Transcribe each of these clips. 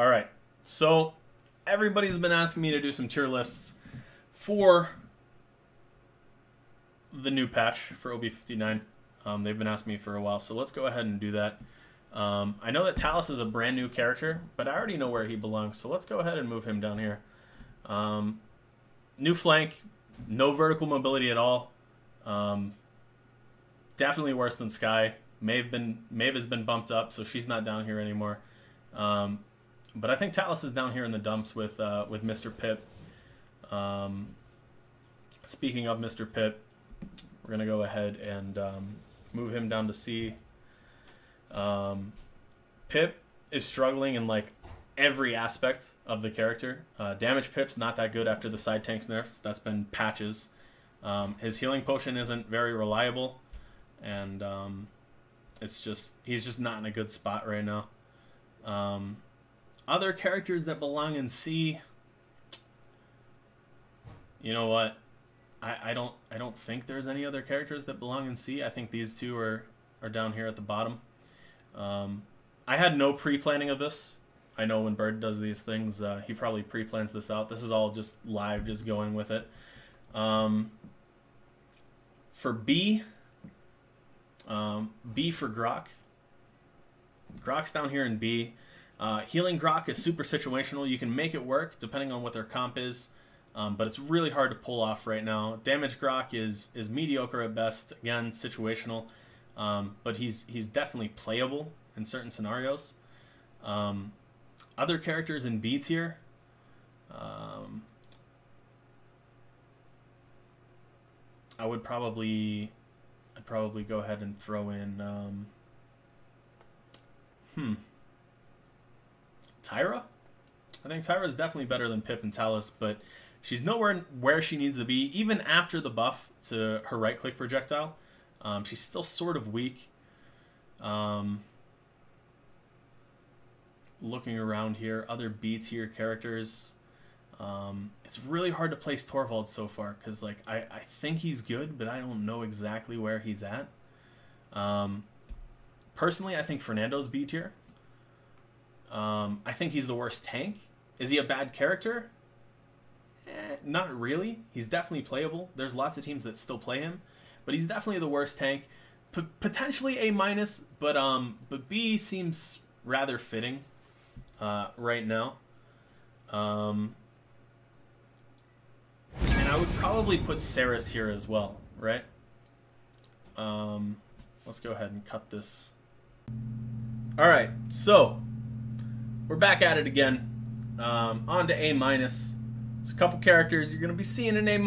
All right. So everybody's been asking me to do some tier lists for the new patch for OB59. They've been asking me for a while, so let's go ahead and do that. I know that Talus is a brand new character, but I already know where he belongs, so let's go ahead and move him down here. New flank, no vertical mobility at all. Definitely worse than Sky. Maeve has been bumped up, so she's not down here anymore. But I think Talus is down here in the dumps with Mr. Pip. Speaking of Mr. Pip, we're gonna go ahead and move him down to C. Pip is struggling in like every aspect of the character. Damage Pip's not that good after the side tanks nerf. That's been patches. His healing potion isn't very reliable, and he's just not in a good spot right now. Other characters that belong in C, you know what? I don't think there's any other characters that belong in C. I think these two are down here at the bottom. I had no pre-planning of this. I know when Bird does these things, he probably pre-plans this out. This is all just live, just going with it. For B, B for Grok. Grok's down here in B. Healing Grok is super situational. You can make it work depending on what their comp is, but it's really hard to pull off right now. Damage Grok is mediocre at best. Again, situational, but he's definitely playable in certain scenarios. Other characters in B tier. I'd probably go ahead and throw in Tyra. I think Tyra is definitely better than Pip and Talus, but she's nowhere where she needs to be. Even after the buff to her right-click projectile, she's still sort of weak. Looking around here, other B tier characters. It's really hard to place Torvald so far because like I think he's good, but I don't know exactly where he's at. Personally, I think Fernando's B tier. I think he's the worst tank. Is he a bad character? Not really. He's definitely playable. There's lots of teams that still play him, but he's definitely the worst tank. Potentially A-, but B seems rather fitting right now. And I would probably put Saris here as well, right? Let's go ahead and cut this. All right, so we're back at it again. On to A-. There's a couple characters you're going to be seeing in A-.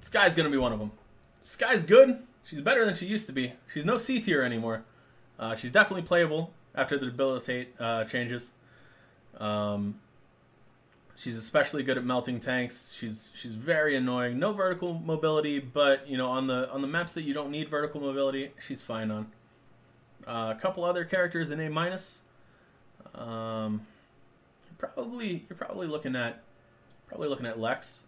Sky's going to be one of them. Sky's good. She's better than she used to be. She's no C tier anymore. She's definitely playable after the debilitate changes. She's especially good at melting tanks. She's very annoying. No vertical mobility, but you know, on the maps that you don't need vertical mobility, she's fine on. A couple other characters in A-. You're probably looking at Lex.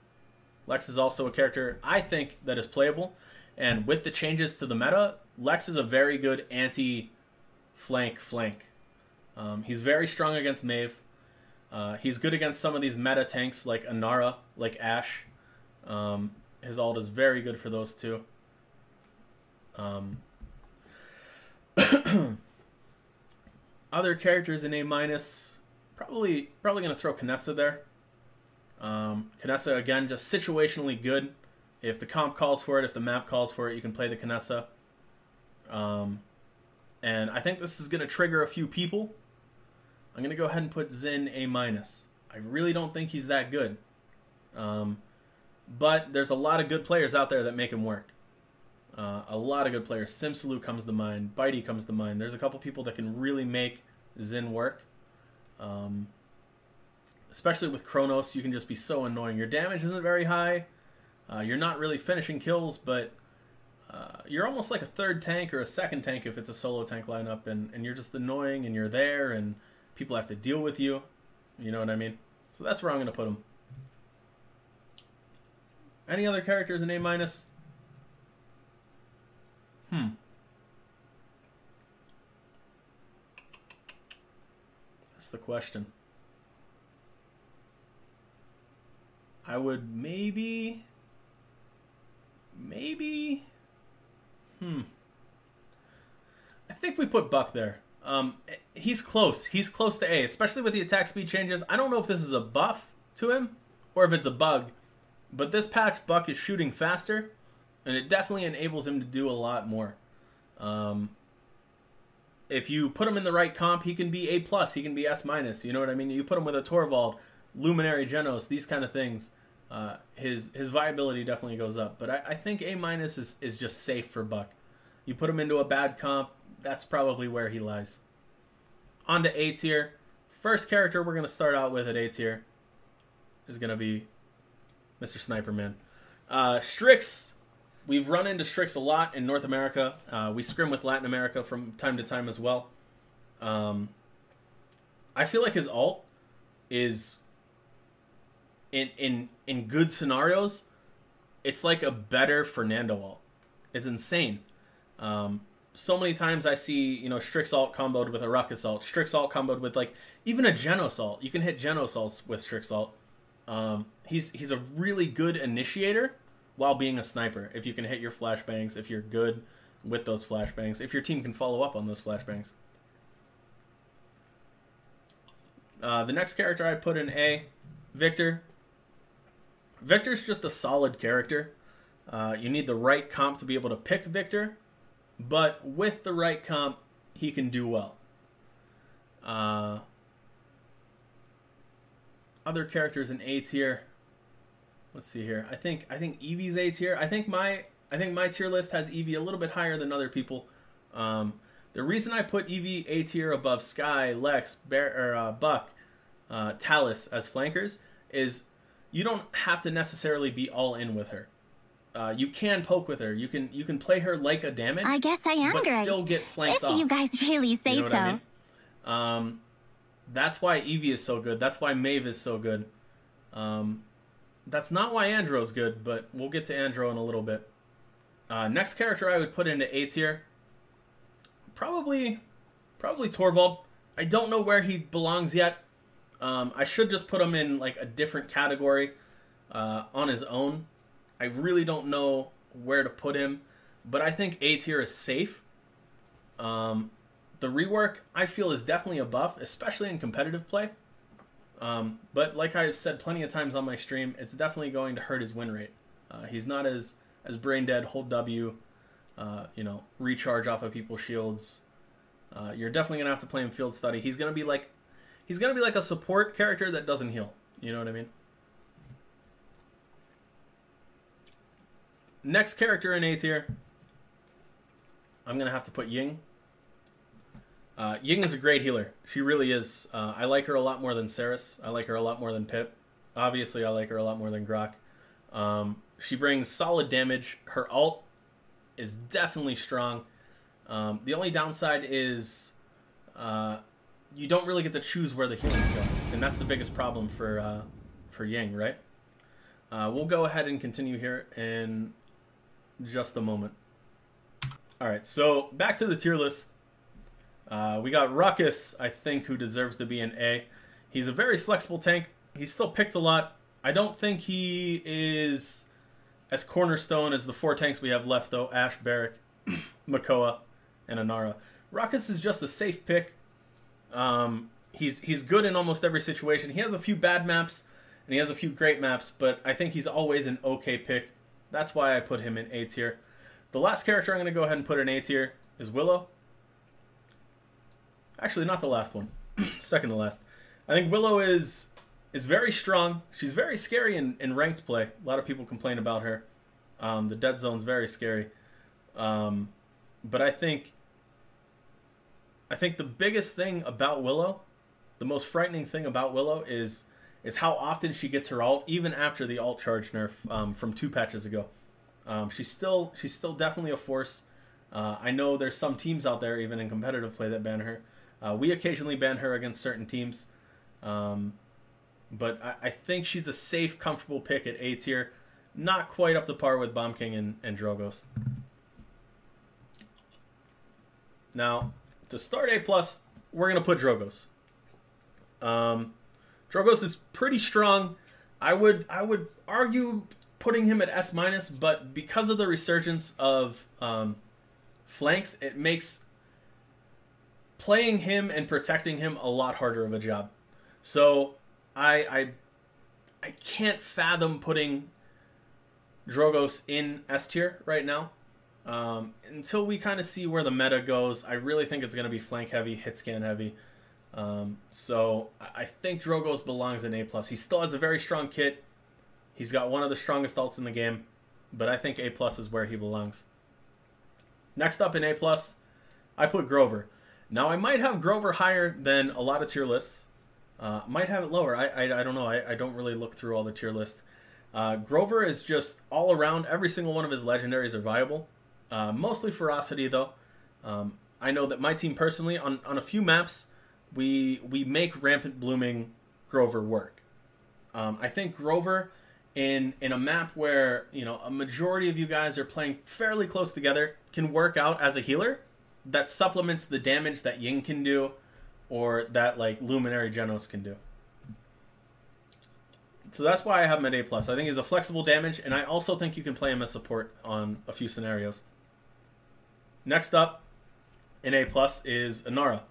Lex is also a character I think that is playable, and with the changes to the meta, Lex is a very good anti-flank. He's very strong against Maeve. He's good against some of these meta tanks like Inara, like Ashe. His ult is very good for those two. Other characters in A-, probably gonna throw Kanessa there. Kanessa again, just situationally good. If the comp calls for it, if the map calls for it, you can play the Kanessa. And I think this is gonna trigger a few people. I'm gonna go ahead and put Zin A-. I really don't think he's that good. But there's a lot of good players out there that make him work. A lot of good players. Simsaloo comes to mind. Bitey comes to mind. There's a couple people that can really make Zin work. Especially with Kronos, you can just be so annoying. Your damage isn't very high. You're not really finishing kills, but you're almost like a third tank or a second tank if it's a solo tank lineup, and you're just annoying, and you're there, and people have to deal with you. You know what I mean? So that's where I'm going to put him. Any other characters in A-? the question. I would maybe... I think we put Buck there. He's close. He's close to A, especially with the attack speed changes. I don't know if this is a buff to him or if it's a bug, but this patch Buck is shooting faster, and it definitely enables him to do a lot more. If you put him in the right comp, he can be A+, he can be S-, you know what I mean? You put him with a Torvald, Luminary Jenos, these kind of things, his viability definitely goes up. But I think A- is just safe for Buck. You put him into a bad comp, that's probably where he lies. On to A tier. First character we're going to start out with at A tier is going to be Mr. Sniper Man. Strix. We've run into Strix a lot in North America. We scrim with Latin America from time to time as well. I feel like his ult is in good scenarios, it's like a better Fernando ult. It's insane. So many times I see, you know, Strix ult comboed with a Ruckus ult, Strix ult comboed with like even a Jenos ult. You can hit Jenos ults with Strix ult. He's a really good initiator while being a sniper. If you can hit your flashbangs, if you're good with those flashbangs, if your team can follow up on those flashbangs. The next character I put in A, Victor. Victor's just a solid character. You need the right comp to be able to pick Victor, but with the right comp, he can do well. Other characters in A tier. Let's see here. I think Eevee's A tier. I think my tier list has Eevee a little bit higher than other people. The reason I put Eevee A tier above Skye, Lex, Buck, Talus as flankers is you don't have to necessarily be all in with her. You can poke with her. You can play her like a damage. I guess I am but great. Still get flanks off. If you guys really say you know so. what I mean? That's why Eevee is so good. That's why Maeve is so good. That's not why Andro's good, but we'll get to Andro in a little bit. Next character I would put into A tier. Probably Torvald. I don't know where he belongs yet. I should just put him in like a different category on his own. I really don't know where to put him, but I think A tier is safe. The rework, I feel, is definitely a buff, especially in competitive play. But like I've said plenty of times on my stream, it's definitely going to hurt his win rate. He's not as brain dead, hold W, you know, recharge off of people's shields. You're definitely gonna have to play him field study. He's gonna be like a support character that doesn't heal. You know what I mean? Next character in A tier, I'm gonna have to put Ying. Ying is a great healer. She really is. I like her a lot more than Saris. I like her a lot more than Pip. Obviously, I like her a lot more than Grok. She brings solid damage. Her ult is definitely strong. The only downside is you don't really get to choose where the healings go, and that's the biggest problem for Ying, right? We'll go ahead and continue here in just a moment. All right, so back to the tier list. We got Ruckus, I think, who deserves to be an A. He's a very flexible tank. He's still picked a lot. I don't think he is as cornerstone as the 4 tanks we have left, though. Ashe, Barrack, Makua, and Inara. Ruckus is just a safe pick. He's good in almost every situation. He has a few bad maps, and he has a few great maps, but I think he's always an okay pick. That's why I put him in A tier. The last character I'm going to go ahead and put in A tier is Willow. Actually, not the last one. Second to last. I think Willow is very strong. She's very scary in ranked play. A lot of people complain about her. The dead zone's very scary. But I think the biggest thing about Willow, the most frightening thing about Willow is how often she gets her ult, even after the ult charge nerf from 2 patches ago. She's still definitely a force. I know there's some teams out there, even in competitive play, that ban her. We occasionally ban her against certain teams. But I think she's a safe, comfortable pick at A tier. Not quite up to par with Bomb King and Drogos. Now, to start A+, we're going to put Drogos. Drogos is pretty strong. I would argue putting him at S-, but because of the resurgence of flanks, it makes playing him and protecting him a lot harder of a job. So I can't fathom putting Drogos in S tier right now. Until we kind of see where the meta goes, I really think it's going to be flank heavy, hit scan heavy. So I think Drogos belongs in A+. He still has a very strong kit. He's got one of the strongest ults in the game, but I think A+ is where he belongs. Next up in A+, I put Grover. Now I might have Grover higher than a lot of tier lists. Might have it lower. I don't know. I don't really look through all the tier lists. Grover is just all around. Every single one of his legendaries are viable. Mostly ferocity though. I know that my team personally on a few maps we make rampant blooming Grover work. I think Grover in a map where a majority of you guys are playing fairly close together can work out as a healer that supplements the damage that Ying can do or that like Luminary Jenos can do. So that's why I have him at A+. I think he's a flexible damage, and I also think you can play him as support on a few scenarios. Next up in A+ is Inara.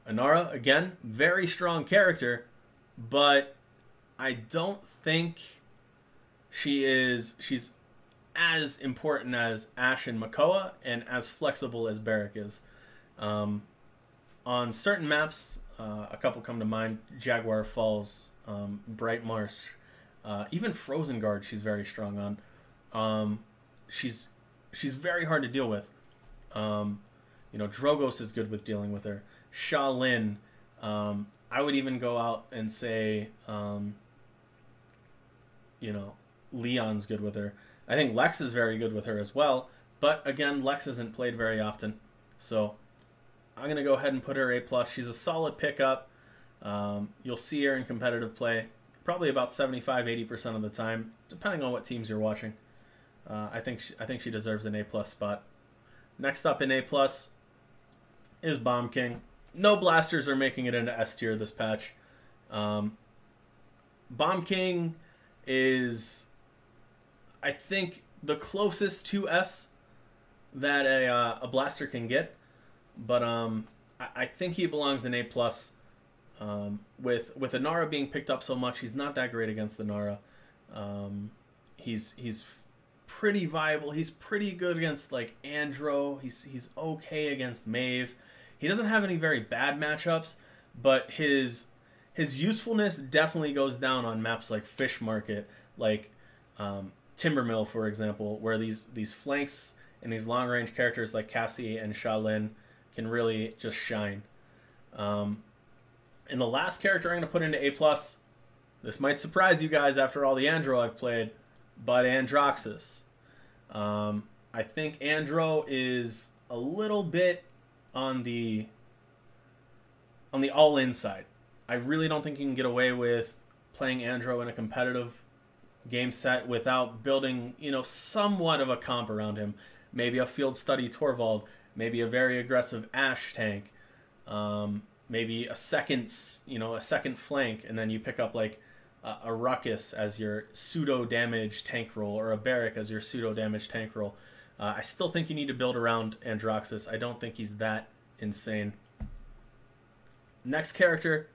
Inara, again, very strong character, but I don't think she's as important as Ashe and Makua and as flexible as Barrack is. On certain maps, a couple come to mind, Jaguar Falls, Bright Marsh, even Frozen Guard she's very strong on. She's very hard to deal with. Drogos is good with dealing with her. Shaolin, I would even go out and say, Leon's good with her. I think Lex is very good with her as well, but again, Lex isn't played very often, so I'm going to go ahead and put her A+. She's a solid pickup. You'll see her in competitive play probably about 75-80% of the time, depending on what teams you're watching. I think she deserves an A+ spot. Next up in A+ is Bomb King. No blasters are making it into S tier this patch. Bomb King is, I think, the closest to S that a blaster can get, but I think he belongs in A+. With Inara being picked up so much, he's not that great against Inara. He's pretty viable. He's pretty good against like Andro. He's okay against Maeve. He doesn't have any very bad matchups, but his usefulness definitely goes down on maps like Fish Market, like Timbermill, for example, where these flanks and these long range characters like Cassie and Shaolin can really just shine. And the last character I'm going to put into A+, this might surprise you guys after all the Andro I've played, but Androxus. I think Andro is a little bit on the all-in side. I really don't think you can get away with playing Andro in a competitive game set without building, somewhat of a comp around him. Maybe a field study Torvald, maybe a very aggressive Ashe tank, maybe a second flank, and then you pick up like a Ruckus as your pseudo damage tank roll or a Barrack as your pseudo damage tank roll. I still think you need to build around Androxus. I don't think he's that insane. Next character,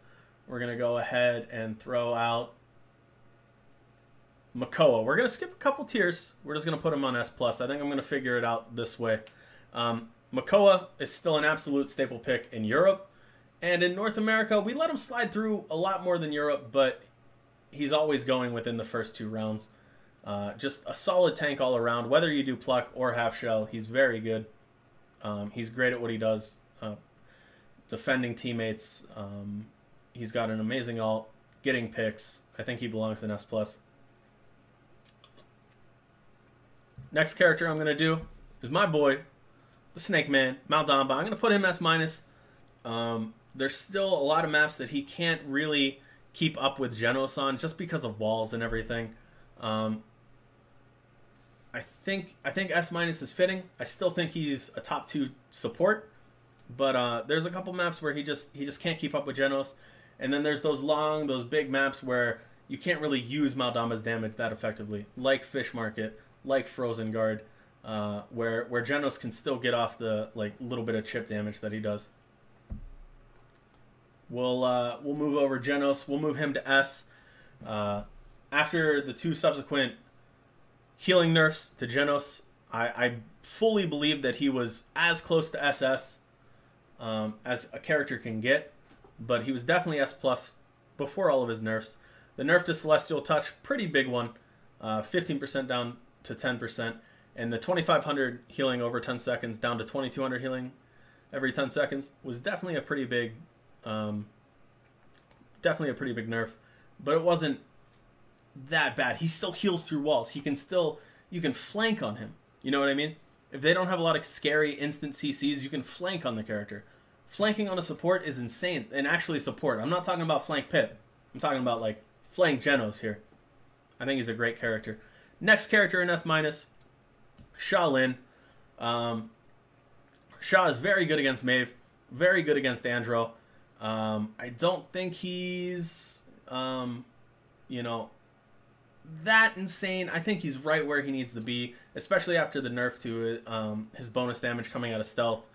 we're going to go ahead and throw out Makua. We're going to skip a couple tiers. We're just going to put him on S+. I think I'm going to figure it out this way. Makua is still an absolute staple pick in Europe. And in North America, we let him slide through a lot more than Europe, but he's always going within the first 2 rounds. Just a solid tank all around. Whether you do Pluck or Half Shell, he's very good. He's great at what he does. Defending teammates. He's got an amazing ult. Getting picks. I think he belongs in S+. Next character I'm going to do is my boy, the Snake Man, Maldamba. I'm going to put him S-. There's still a lot of maps that he can't really keep up with Jenos on just because of walls and everything. I think S- is fitting. I still think he's a top 2 support, but there's a couple maps where he just can't keep up with Jenos, And then there's those big maps where you can't really use Maldama's damage that effectively, like Fish Market, like Frozen Guard, where Jenos can still get off the little bit of chip damage that he does. We'll move over Jenos. We'll move him to S. After the 2 subsequent healing nerfs to Jenos, I fully believe that he was as close to SS as a character can get, but he was definitely S+ before all of his nerfs. The nerf to Celestial Touch, pretty big one, 15% down to 10%, and the 2500 healing over 10 seconds down to 2200 healing every 10 seconds was definitely a pretty big nerf, but it wasn't that bad. He still heals through walls. You can flank on him. You know what I mean? If they don't have a lot of scary instant CCs, you can flank on the character. Flanking on a support is insane. And actually support. I'm not talking about flank Pip. I'm talking about flank Jenos here. I think he's a great character. Next character in S-, Sha Lin. Sha is very good against Maeve. Very good against Andro. I don't think he's, that insane. I think he's right where he needs to be, especially after the nerf to his bonus damage coming out of stealth.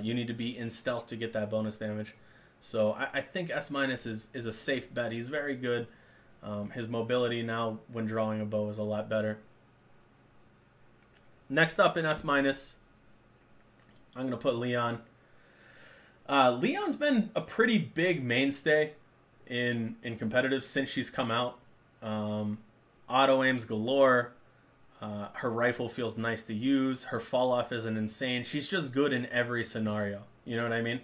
You need to be in stealth to get that bonus damage. So I think S- is a safe bet. He's very good. His mobility now when drawing a bow is a lot better. Next up in S-, I'm going to put Leon. Leon's been a pretty big mainstay in competitive since she's come out. Auto aims galore. Her rifle feels nice to use. Her fall off isn't insane. She's just good in every scenario. You know what I mean?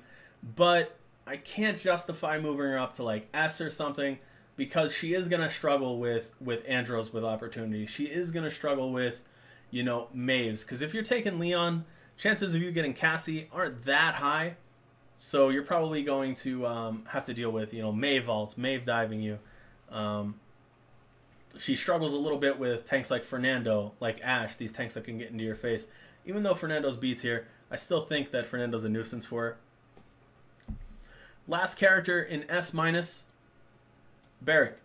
But I can't justify moving her up to S or something because she is gonna struggle with Andros with opportunity. She is gonna struggle with Maeves, because if you're taking Leon, chances of you getting Cassie aren't that high. So you're probably going to have to deal with Maeve vaults, Maeve diving you. She struggles a little bit with tanks like Fernando, like Ashe, these tanks that can get into your face. Even though Fernando's beats here, I still think that Fernando's a nuisance for her. Last character in S-, Barrack.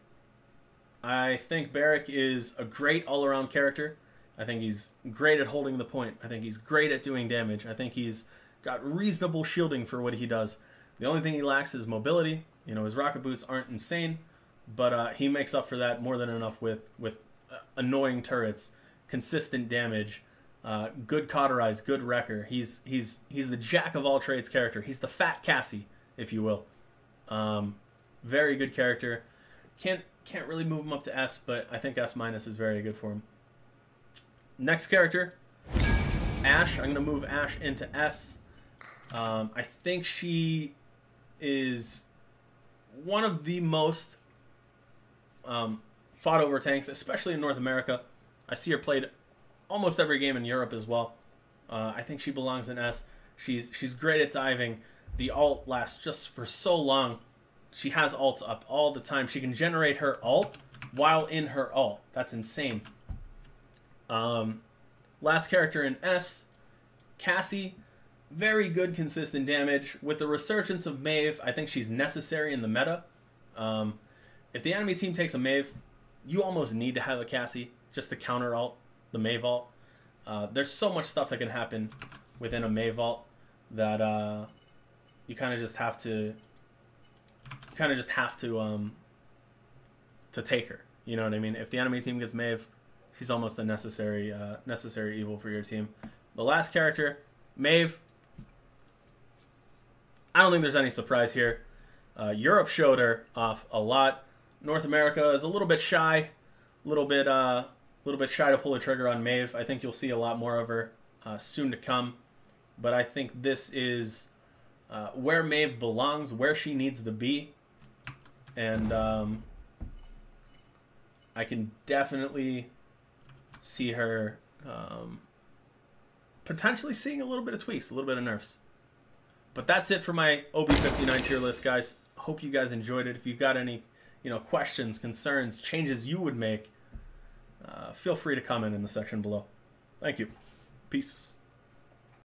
I think Barrack is a great all-around character. I think he's great at holding the point. I think he's great at doing damage. I think he's got reasonable shielding for what he does. The only thing he lacks is mobility. His rocket boots aren't insane, but he makes up for that more than enough with annoying turrets, consistent damage, good cauterize, good wrecker. He's the jack of all trades character. He's the fat Cassie, if you will. Very good character. Can't really move him up to S, but I think S- is very good for him. Next character, Ashe. I'm going to move Ashe into S. I think she is one of the most fought over tanks, especially in North America. I see her played almost every game in Europe as well. I think she belongs in S. She's great at diving. The ult lasts just for so long. She has ults up all the time. She can generate her ult while in her ult. That's insane. Last character in S, Cassie. Very good consistent damage. With the resurgence of Maeve, I think she's necessary in the meta. If the enemy team takes a Maeve, you almost need to have a Cassie just to counter ult the Maeve ult. There's so much stuff that can happen within a Maeve ult that you kind of just have to to take her. You know what I mean? If the enemy team gets Maeve, she's almost a necessary evil for your team. The last character, Maeve. I don't think there's any surprise here. Europe showed her off a lot. North America is a little bit shy, a little bit shy to pull the trigger on Maeve. I think you'll see a lot more of her soon to come. But I think this is where Maeve belongs, where she needs to be, and I can definitely see her potentially seeing a little bit of tweaks, a little bit of nerfs. But that's it for my OB59 tier list, guys. Hope you guys enjoyed it. If you've got any questions, concerns, changes you would make, feel free to comment in the section below. Thank you. Peace.